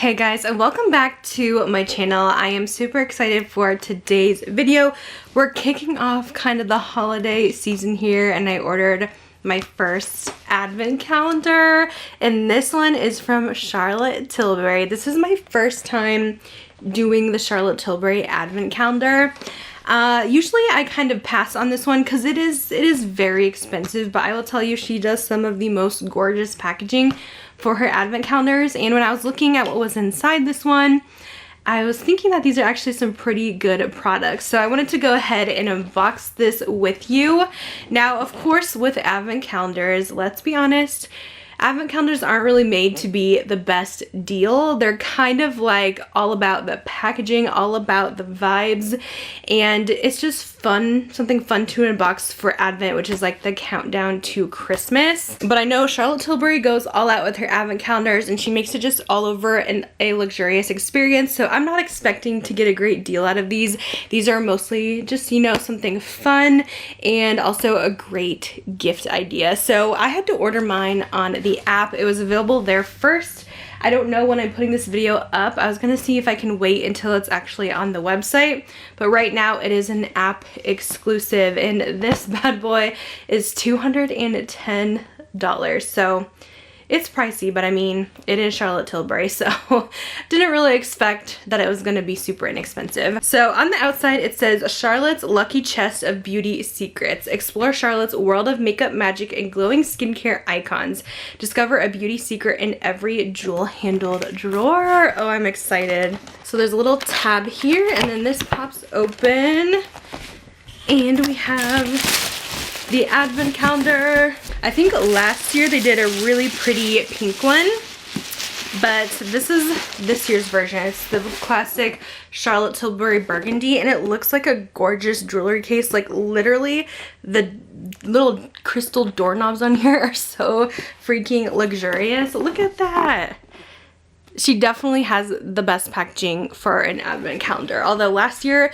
Hey guys, and welcome back to my channel. I am super excited for today's video. We're kicking off kind of the holiday season here, and I ordered my first advent calendar, and this one is from Charlotte Tilbury. This is my first time doing the Charlotte Tilbury advent calendar. Usually I kind of pass on this one because it is very expensive, but I will tell you, she does some of the most gorgeous packaging for her advent calendars. And when I was looking at what was inside this one, I was thinking that these are actually some pretty good products. So I wanted to go ahead and unbox this with you. Now, of course, with advent calendars, let's be honest, advent calendars aren't really made to be the best deal. They're kind of like all about the packaging, all about the vibes, and it's just fun, something fun to unbox for Advent, which is like the countdown to Christmas. But I know Charlotte Tilbury goes all out with her advent calendars, and she makes it just all over a luxurious experience. So I'm not expecting to get a great deal out of these. These are mostly just, you know, something fun and also a great gift idea. So I had to order mine on the app. It was available there first. I don't know when I'm putting this video up. I was gonna see if I can wait until it's actually on the website, but right now it is an app exclusive, and this bad boy is $210. So it's pricey, but I mean, it is Charlotte Tilbury, so didn't really expect that it was gonna be super inexpensive. So on the outside, it says, Charlotte's Lucky Chest of Beauty Secrets. Explore Charlotte's world of makeup, magic, and glowing skincare icons. Discover a beauty secret in every jewel-handled drawer. Oh, I'm excited. So there's a little tab here, and then this pops open, and we have the advent calendar. I think last year they did a really pretty pink one, but this is this year's version. It's the classic Charlotte Tilbury burgundy, and it looks like a gorgeous jewelry case. Like literally the little crystal doorknobs on here are so freaking luxurious. Look at that. She definitely has the best packaging for an advent calendar. Although last year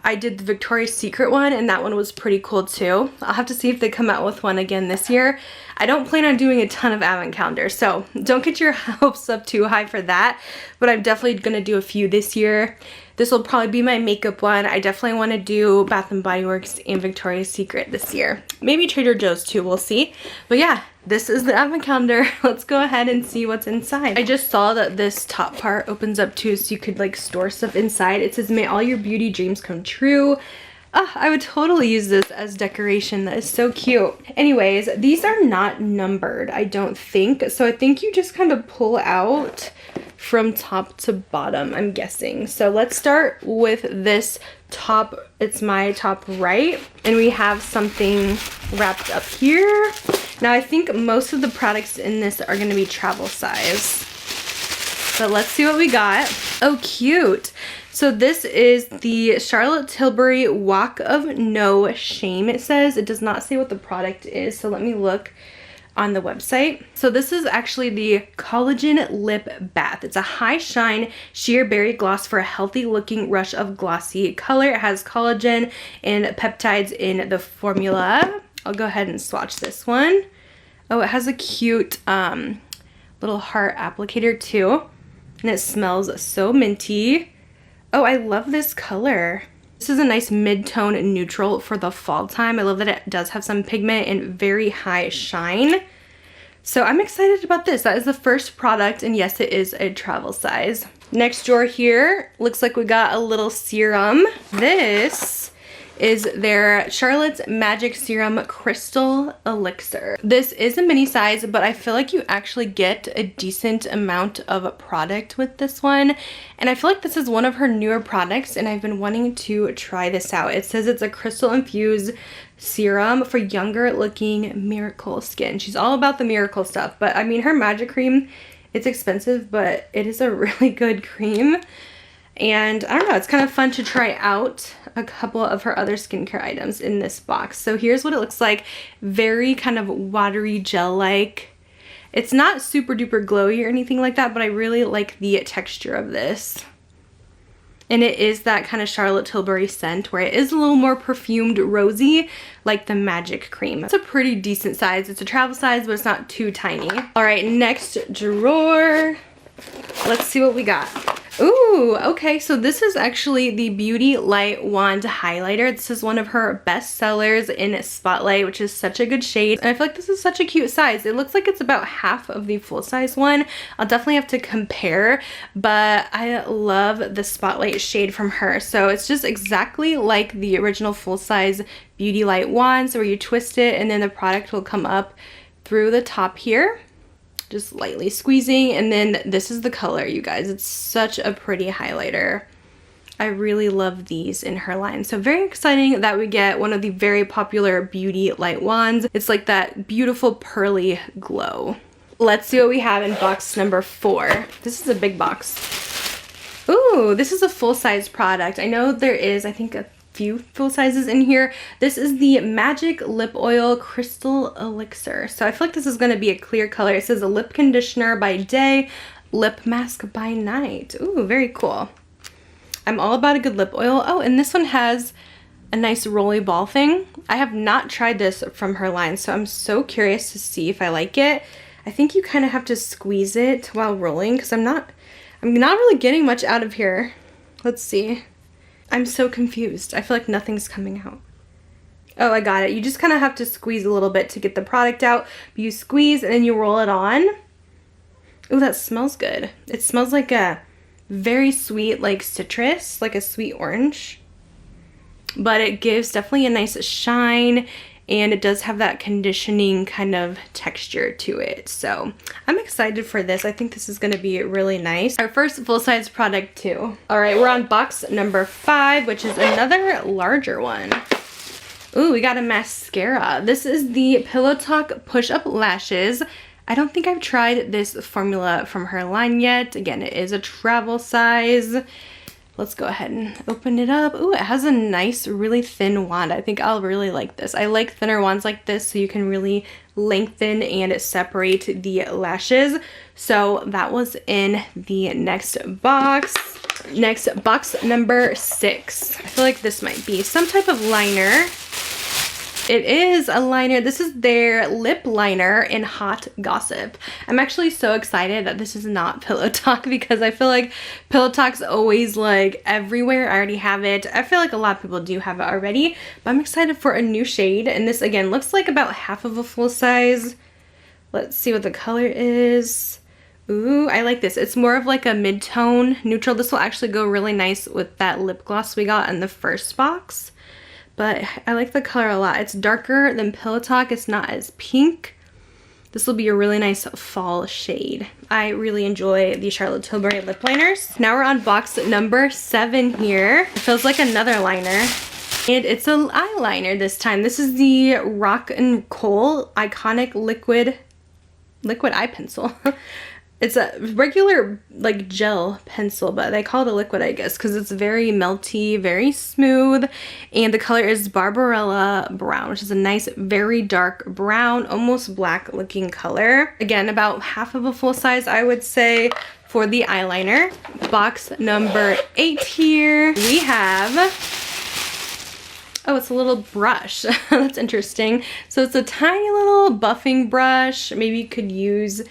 I did the Victoria's Secret one, and that one was pretty cool too. I'll have to see if they come out with one again this year. I don't plan on doing a ton of advent calendars, so don't get your hopes up too high for that, but I'm definitely gonna do a few this year. This will probably be my makeup one. I definitely want to do Bath & Body Works and Victoria's Secret this year. Maybe Trader Joe's too, we'll see. But yeah, this is the advent calendar. Let's go ahead and see what's inside. I just saw that this top part opens up too, so you could like store stuff inside. It says, may all your beauty dreams come true. I would totally use this as decoration. That is so cute. Anyways, these are not numbered, I don't think. So I think you just kind of pull out from top to bottom, I'm guessing. So let's start with this top. It's my top right, and we have something wrapped up here. Now I think most of the products in this are gonna be travel size, but let's see what we got. Oh, cute. So this is the Charlotte Tilbury Walk of No Shame, it says. It does not say what the product is, so let me look on the website. So this is actually the Collagen Lip Bath. It's a high shine sheer berry gloss for a healthy looking rush of glossy color. It has collagen and peptides in the formula. I'll go ahead and swatch this one. Oh, it has a cute little heart applicator too, and it smells so minty. Oh, I love this color. This is a nice mid-tone neutral for the fall time. I love that it does have some pigment and very high shine. So I'm excited about this. That is the first product, and yes, it is a travel size. Next drawer here, looks like we got a little serum. This is their Charlotte's Magic Serum Crystal Elixir. This is a mini size, but I feel like you actually get a decent amount of product with this one. And I feel like this is one of her newer products, and I've been wanting to try this out. It says it's a crystal infused serum for younger looking miracle skin. She's all about the miracle stuff, but I mean, her magic cream, it's expensive, but it is a really good cream. And I don't know, it's kind of fun to try out a couple of her other skincare items in this box. So here's what it looks like. Very kind of watery gel-like. It's not super duper glowy or anything like that, but I really like the texture of this. And it is that kind of Charlotte Tilbury scent where it is a little more perfumed rosy, like the Magic Cream. It's a pretty decent size. It's a travel size, but it's not too tiny. All right, next drawer. Let's see what we got. Ooh, okay, so this is actually the Beauty Light Wand Highlighter. This is one of her best sellers in Spotlight, which is such a good shade. And I feel like this is such a cute size. It looks like it's about half of the full-size one. I'll definitely have to compare, but I love the Spotlight shade from her. So it's just exactly like the original full-size Beauty Light Wands, where you twist it and then the product will come up through the top here. Just lightly squeezing, and then this is the color, you guys. It's such a pretty highlighter. I really love these in her line. So very exciting that we get one of the very popular Beauty Light Wands. It's like that beautiful pearly glow. Let's see what we have in box number 4. This is a big box. Ooh, this is a full-size product. I know there is, I think, a few full sizes in here. This is the Magic Lip Oil Crystal Elixir. So I feel like this is going to be a clear color. It says a lip conditioner by day, lip mask by night. Ooh, very cool. I'm all about a good lip oil. Oh, and this one has a nice rolly ball thing. I have not tried this from her line, so I'm so curious to see if I like it. I think you kind of have to squeeze it while rolling, because I'm not really getting much out of here. Let's see. I'm so confused. I feel like nothing's coming out. Oh, I got it. You just kind of have to squeeze a little bit to get the product out. You squeeze and then you roll it on. Oh, that smells good. It smells like a very sweet, like citrus, like a sweet orange. But it gives definitely a nice shine, and it does have that conditioning kind of texture to it. So I'm excited for this. I think this is going to be really nice. Our first full-size product too. All right, we're on box number 5, which is another larger one. Ooh, we got a mascara. This is the Pillow Talk Push-Up Lashes. I don't think I've tried this formula from her line yet. Again, it is a travel size. Let's go ahead and open it up. Ooh, it has a nice, really thin wand. I think I'll really like this. I like thinner wands like this so you can really lengthen and separate the lashes. So that was in the next box. Next, box number 6. I feel like this might be some type of liner. It is a liner. This is their lip liner in Hot Gossip. I'm actually so excited that this is not Pillow Talk, because I feel like Pillow Talk's always like everywhere. I already have it. I feel like a lot of people do have it already, but I'm excited for a new shade. And this again looks like about half of a full size. Let's see what the color is. Ooh, I like this. It's more of like a mid-tone neutral. This will actually go really nice with that lip gloss we got in the first box. But I like the color a lot. It's darker than Pillow Talk. It's not as pink. This will be a really nice fall shade. I really enjoy the Charlotte Tilbury lip liners. Now we're on box number 7 here. It feels like another liner. And it's an eyeliner this time. This is the Rock and Kohl Iconic Liquid Eye Pencil. It's a regular like gel pencil, but they call it a liquid, I guess, because it's very melty, very smooth. And the color is Barbarella Brown, which is a nice, very dark brown, almost black looking color. Again, about half of a full size, I would say, for the eyeliner. Box number 8 here. We have... Oh, it's a little brush. That's interesting. So it's a tiny little buffing brush. Maybe you could use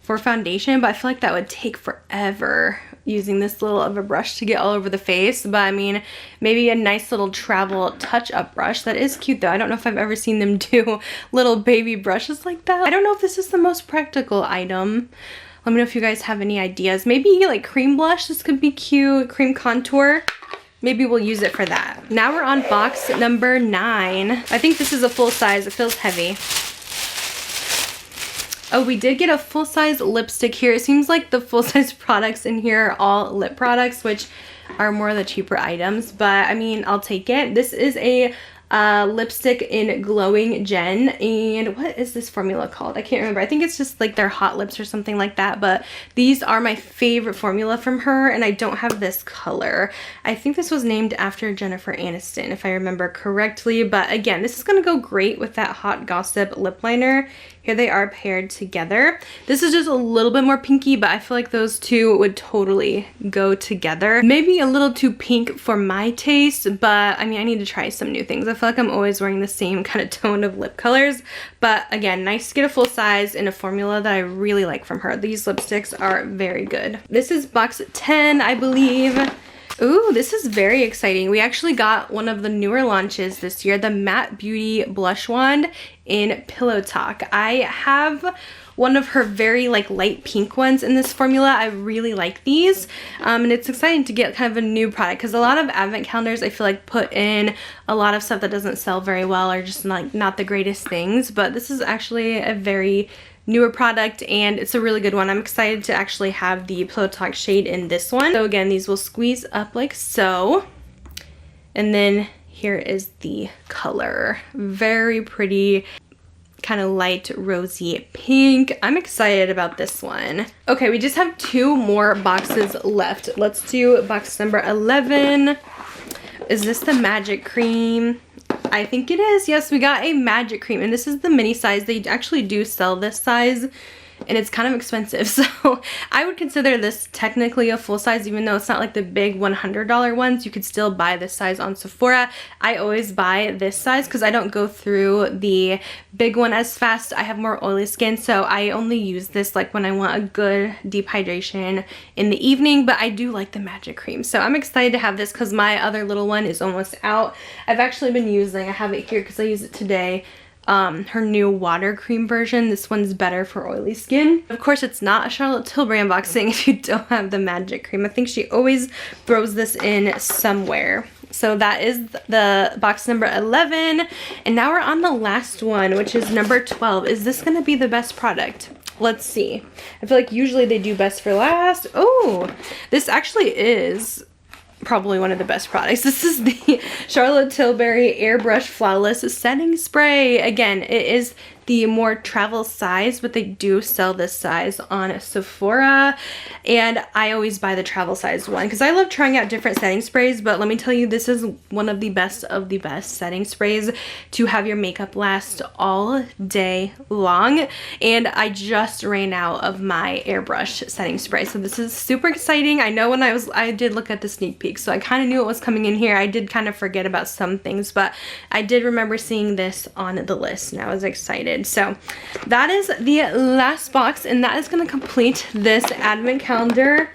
for foundation, but I feel like that would take forever using this little of a brush to get all over the face. But I mean, maybe a nice little travel touch-up brush. That is cute though. I don't know if I've ever seen them do little baby brushes like that. I don't know if this is the most practical item. Let me know if you guys have any ideas. Maybe like cream blush, this could be cute. Cream contour. Maybe we'll use it for that. Now we're on box number 9. I think this is a full size. It feels heavy. Oh, we did get a full-size lipstick here. It seems like the full-size products in here are all lip products, which are more of the cheaper items, but I mean, I'll take it. This is a lipstick in Glowing Gen, and what is this formula called? I can't remember. I think it's just like their hot lips or something like that, but these are my favorite formula from her, and I don't have this color. I think this was named after Jennifer Aniston, if I remember correctly, but again, this is gonna go great with that Hot Gossip lip liner. Here they are paired together. This is just a little bit more pinky, but I feel like those two would totally go together. Maybe a little too pink for my taste, but I mean, I need to try some new things. I feel like I'm always wearing the same kind of tone of lip colors, but again, nice to get a full size in a formula that I really like from her. These lipsticks are very good. This is box 10, I believe. Ooh, this is very exciting. We actually got one of the newer launches this year, the Matte Beauty Blush Wand in Pillow Talk. I have one of her very like light pink ones in this formula. I really like these, and it's exciting to get kind of a new product because a lot of advent calendars I feel like put in a lot of stuff that doesn't sell very well or just like not the greatest things, but this is actually a very newer product and it's a really good one. I'm excited to actually have the Pillow Talk shade in this one. So again, these will squeeze up like so, and then here is the color. Very pretty, kind of light rosy pink. I'm excited about this one. Okay, we just have 2 more boxes left. Let's do box number 11. Is this the Magic Cream? I think it is. Yes, we got a Magic Cream, and this is the mini size. They actually do sell this size, and it's kind of expensive, so I would consider this technically a full size, even though it's not like the big $100 ones. You could still buy this size on Sephora. I always buy this size because I don't go through the big one as fast. I have more oily skin, so I only use this like when I want a good deep hydration in the evening, but I do like the Magic Cream, so I'm excited to have this because my other little one is almost out. I've actually been using, I have it here because I use it today, her new water cream version. This one's better for oily skin. Of course, it's not a Charlotte Tilbury unboxing if you don't have the Magic Cream. I think she always throws this in somewhere. So that is the box number 11, and now we're on the last one, which is number 12. Is this gonna be the best product? Let's see. I feel like usually they do best for last. Oh, this actually is probably one of the best products. This is the Charlotte Tilbury Airbrush Flawless Setting Spray. Again, it is the more travel size, but they do sell this size on Sephora, and I always buy the travel size one because I love trying out different setting sprays. But let me tell you, this is one of the best setting sprays to have your makeup last all day long, and I just ran out of my Airbrush setting spray, so this is super exciting. I know when I did look at the sneak peek, so I kind of knew it was coming in here. I did kind of forget about some things, but I did remember seeing this on the list and I was excited. So that is the last box, and that is going to complete this advent calendar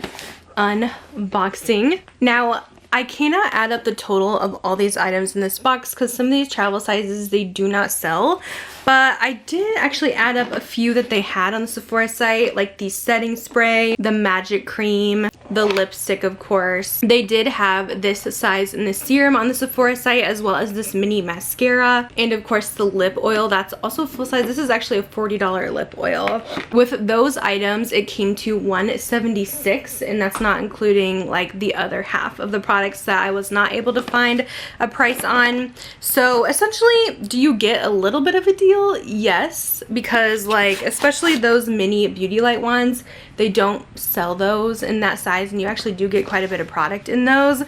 unboxing. Now, I cannot add up the total of all these items in this box because some of these travel sizes they do not sell, but I did actually add up a few that they had on the Sephora site, like the setting spray, the Magic Cream, the lipstick, of course. They did have this size in the serum on the Sephora site, as well as this mini mascara, and of course the lip oil, that's also full size. This is actually a $40 lip oil. With those items, it came to $176, and that's not including like the other half of the products that I was not able to find a price on. So essentially, do you get a little bit of a deal? Yes, because like especially those mini beauty light ones, they don't sell those in that size, and you actually do get quite a bit of product in those,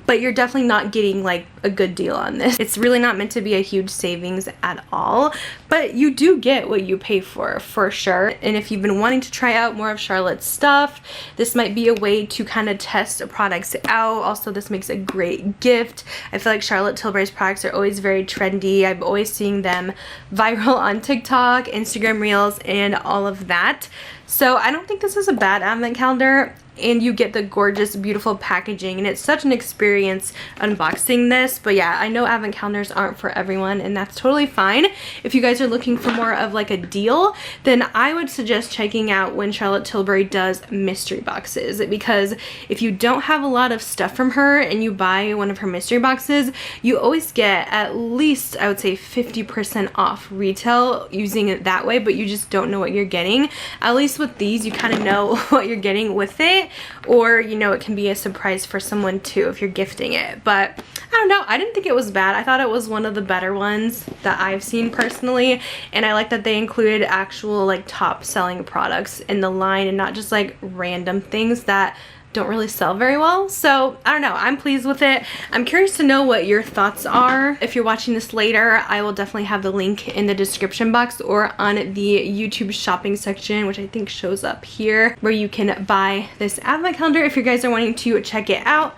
but you're definitely not getting like a good deal on this. It's really not meant to be a huge savings at all, but you do get what you pay for sure. And if you've been wanting to try out more of Charlotte's stuff, this might be a way to kind of test products out. Also, this makes a great gift. I feel like Charlotte Tilbury's products are always very trendy. I'm always seeing them viral on TikTok, Instagram Reels, and all of that. So I don't think this is a bad advent calendar, and you get the gorgeous, beautiful packaging, and it's such an experience unboxing this. But yeah, I know advent calendars aren't for everyone, and that's totally fine. If you guys are looking for more of like a deal, then I would suggest checking out when Charlotte Tilbury does mystery boxes, because if you don't have a lot of stuff from her and you buy one of her mystery boxes, you always get at least, I would say, 50% off retail using it that way, but you just don't know what you're getting. At least with these, you kind of know what you're getting with it, or you know, it can be a surprise for someone too if you're gifting it. But I don't know, I didn't think it was bad. I thought it was one of the better ones that I've seen personally, and I like that they included actual like top selling products in the line and not just like random things that don't really sell very well. So I don't know, I'm pleased with it. I'm curious to know what your thoughts are. If you're watching this later, I will definitely have the link in the description box or on the YouTube shopping section, which I think shows up here, where you can buy this advent calendar if you guys are wanting to check it out.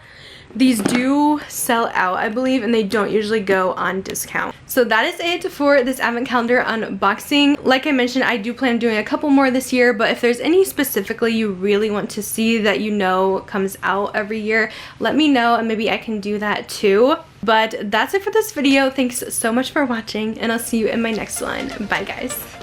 These do sell out, I believe, and they don't usually go on discount. So that is it for this advent calendar unboxing. Like I mentioned, I do plan on doing a couple more this year, but if there's any specifically you really want to see that you know comes out every year, let me know and maybe I can do that too. But that's it for this video. Thanks so much for watching, and I'll see you in my next one. Bye guys.